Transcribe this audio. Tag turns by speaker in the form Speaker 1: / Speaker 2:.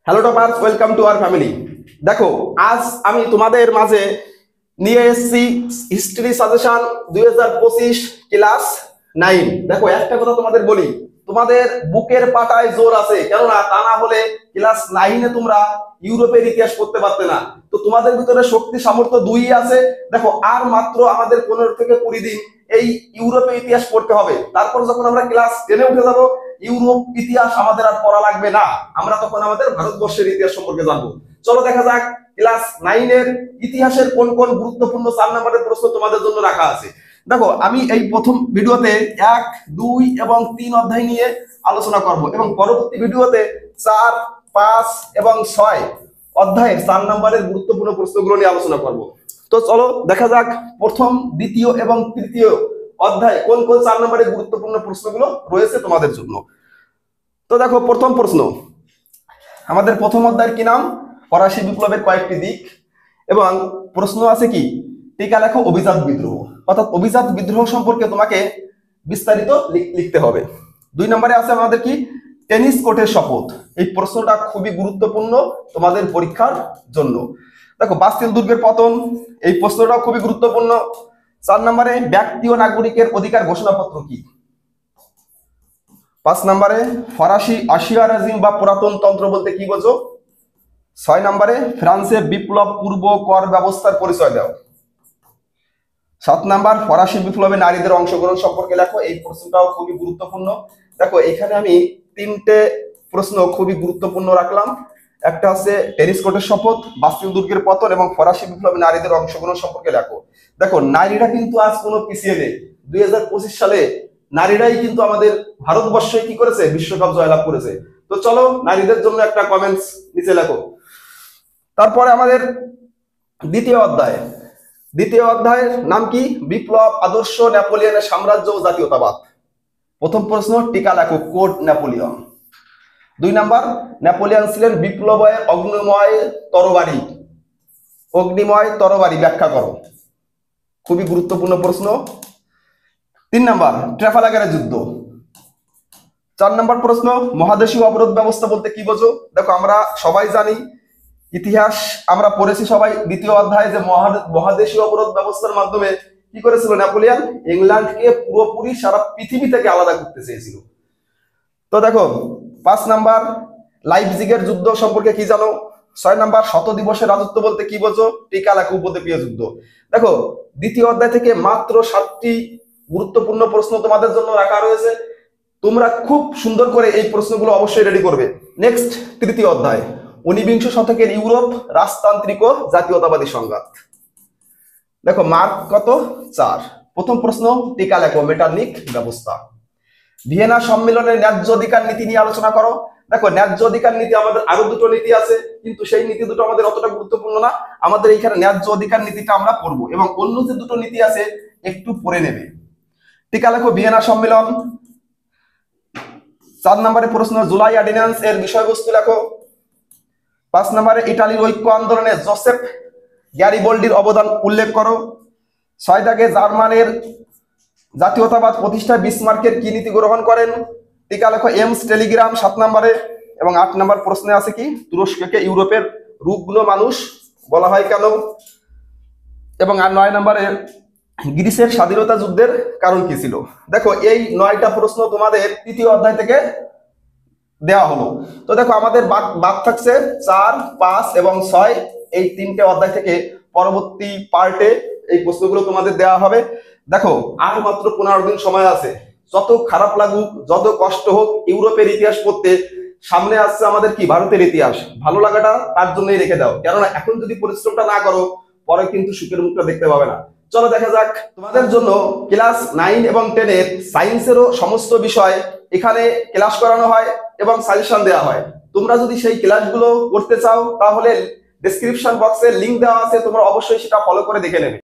Speaker 1: Hello toppers, welcome to our family. দেখো, আজ আমি তোমাদের মাঝে নিয়ে এসেছি হিস্ট্রি সাজেশন 2025 ক্লাস 9। দেখো, একটা কথা তোমাদের বলি, তোমাদের বুকের পাতায় জোর আছে, কেননা তা না হলে ক্লাস 9-এ তোমরা ইউরোপের ইতিহাস পড়তে পারতে না। তো তোমাদের ভিতরে শক্তি সামর্থ্য দুই আছে। দেখো, আর মাত্র আমাদের 15 থেকে 20 দিন এই ইউরোপের ইতিহাস পড়তে হবে। তারপর যখন আমরা ক্লাস 10-এ উঠে যাবো, ইউরোপ ইতিহাস আমাদের আর পড়া লাগবে না, আমরা তখন আমাদের ভারতবর্ষের ইতিহাস সম্পর্কে জানবো। চলো দেখা যাক ক্লাস 9-এর ইতিহাসের কোন কোন গুরুত্বপূর্ণ 4 নম্বরের প্রশ্ন তোমাদের জন্য রাখা আছে। দেখো, আমি এই প্রথম ভিডিওতে 1, 2 এবং 3 অধ্যায় নিয়ে আলোচনা করব এবং পরবর্তী ভিডিওতে 4, 5 এবং 6 অধ্যায়ের 4 নম্বরের গুরুত্বপূর্ণ প্রশ্নগুলো নিয়ে আলোচনা করব। তো চলো দেখা যাক প্রথম, দ্বিতীয় এবং তৃতীয় অধ্যায় কোন কোন 4 নম্বরের গুরুত্বপূর্ণ প্রশ্নগুলো রয়েছে তোমাদের জন্য। তো দেখো, প্রথম প্রশ্ন, আমাদের প্রথম অধ্যায়ের কি নাম? ফরাসি বিপ্লবের কয়েকটি দিক। এবং প্রশ্ন আছে কি, টিকা লেখো অভিজাত বিদ্রোহ, অর্থাৎ অভিজাত বিদ্রোহ সম্পর্কে তোমাকে বিস্তারিত লিখতে হবে। 2 নম্বরে আছে আমাদের কি, টেনিস কোর্টের শপথ। এই প্রশ্নটা খুবই গুরুত্বপূর্ণ তোমাদের পরীক্ষার জন্য। দেখো, বাস্তিল দুর্গের পতন, এই প্রশ্নটাও খুবই গুরুত্বপূর্ণ। 4 নম্বরে ব্যক্তি ও নাগরিকের অধিকার ঘোষণাপত্র কি? 5 নম্বরে ফরাসি আশিয়া রাজিম বা পুরাতন তন্ত্র বলতে কি বোঝো? 6 নম্বরে ফ্রান্সে বিপ্লব পূর্ব কর ব্যবস্থার পরিচয় দাও। 7 নম্বর ফরাসি বিপ্লবে নারীদের অংশগ্রহণ সম্পর্কে লেখো। এই প্রশ্নটাও খুবই গুরুত্বপূর্ণ। দেখো, এখানে আমি 3টে প্রশ্ন খুবই গুরুত্বপূর্ণ রাখলাম। একটা হচ্ছে টেনিস কোর্টের শপথ, বাস্তিল দুর্গের পতন এবং ফরাসি বিপ্লবে নারীদের অংশগ্রহণ সম্পর্কে লেখো। দেখো, নারীরা কিন্তু আজ কোনো পিছিয়ে নেই। 2025 সালে নারীরাই কিন্তু আমাদের ভারতবর্ষে কি করেছে, বিশ্বকাপ জয়লাভ করেছে। তো চলো, নারীদের জন্য একটা কমেন্টস নিচে লেখো। তারপরে আমাদের দ্বিতীয় অধ্যায়ের নাম কি? বিপ্লব, আদর্শ, নেপোলিয়নের সাম্রাজ্য ও জাতীয়তাবাদ। প্রথম প্রশ্ন, টিকা লেখো কোড নেপোলিয়ন। 2 নাম্বার, নেপোলিয়ন ছিলেন বিপ্লবের অগ্নিময় তরবারি ব্যাখ্যা করো। খুবই গুরুত্বপূর্ণ প্রশ্ন। 3 নাম্বার, ট্রাফালগারের যুদ্ধ। 4 নম্বর প্রশ্ন, মহাদেশীয় অবরোধ ব্যবস্থা বলতে কি বোঝো? দেখো, আমরা সবাই জানি, ইতিহাস আমরা পড়েছি সবাই দ্বিতীয় অধ্যায়ে, যে মহাদেশীয় অবরোধ ব্যবস্থার মাধ্যমে কি করেছিল নেপোলিয়ন? ইংল্যান্ডকে পুরোপুরি সারা পৃথিবী থেকে আলাদা করতে চেয়েছিল। তো দেখো, 5 নাম্বার, লাইপজিগের যুদ্ধ সম্পর্কে কি জানো? 6 নাম্বার, শত দিবসের রাজত্ব বলতে কি বোঝো? টিকা লেখো উপদ্বীপীয় যুদ্ধ। দেখো, দ্বিতীয় অধ্যায় থেকে মাত্র 7টি গুরুত্বপূর্ণ প্রশ্ন তোমাদের জন্য রাখা রয়েছে। তোমরা খুব সুন্দর করে এই প্রশ্নগুলো অবশ্যই রেডি করবে। নেক্সট, তৃতীয় অধ্যায়, 19বিংশ শতকের ইউরোপ, রাজতান্ত্রিক ও জাতীয়তাবাদী সংঘাত। দেখো, মার্ক কত? 4। প্রথম প্রশ্ন, টিকা লেখো মেটারনিক ব্যবস্থা। ভিয়েনা সম্মেলনের ন্যায্য অধিকার নীতি নিয়ে আলোচনা করো। দেখো, ন্যায্য অধিকার নীতি আমাদের আরো 2টো নীতি আছে, কিন্তু সেই নীতি দুটো আমাদের অতটা গুরুত্বপূর্ণ না। আমাদের এইখানে ন্যায্য অধিকার নীতিটা আমরা পড়বো এবং অন্য যে 2টো নীতি আছে একটু পড়ে নেবে। টিকা লেখো ভিয়েনা সম্মেলন। 4 নম্বরে প্রশ্ন, জুলাই অর্ডিন্যান্স এর বিষয়বস্তু লেখো। 5 নম্বরে ইতালির ঐক্য আন্দোলনে জোসেফ গ্যারিবল্ডির অবদান উল্লেখ করো। 6 দাগে জার্মানের জাতীয়তাবাদ প্রতিষ্ঠায় বিসমার্কের কি নীতি গ্রহণ করেন? টিকা লেখো এমস টেলিগ্রাম 7 নম্বরে। এবং 8 নম্বর প্রশ্নে আছে কি, তুরস্ককে ইউরোপের রুগ্ন মানুষ বলা হয় কেন? এবং 9 নম্বরে গ্রিসের স্বাধীনতা যুদ্ধের কারণ কি ছিল? দেখো, এই 9টা প্রশ্ন তোমাদের তৃতীয় অধ্যায় থেকে দেওয়া হলো। তো দেখো, আমাদের বাদ থাকছে 4, 5 এবং 6। এই 3টে অধ্যায় থেকে পরবর্তী পার্টে এই প্রশ্নগুলো তোমাদের দেওয়া হবে। দেখো, আর মাত্র 15 দিন সময় আছে। যত খারাপ লাগুক, যত কষ্ট হোক, ইউরোপের ইতিহাস পড়তে সামনে আসছে আমাদের কি, ভারতের ইতিহাস। ভালো লাগাটা তার জন্যই রেখে দাও, কেননা এখন যদি পরিশ্রমটা না করো, পরে কিন্তু সুখের মুখটা দেখতে পাবে না। চলো দেখা যাক, তোমাদের জন্য ক্লাস 9 এবং 10-এর সায়েন্সেরও সমস্ত বিষয় এখানে ক্লাস করানো হয় এবং সাজেশন দেওয়া হয়। তোমরা যদি সেই ক্লাসগুলো করতে চাও, তাহলে ডেসক্রিপশন বক্সে লিংক দেওয়া আছে, তোমরা অবশ্যই সেটা ফলো করে দেখে নেবে।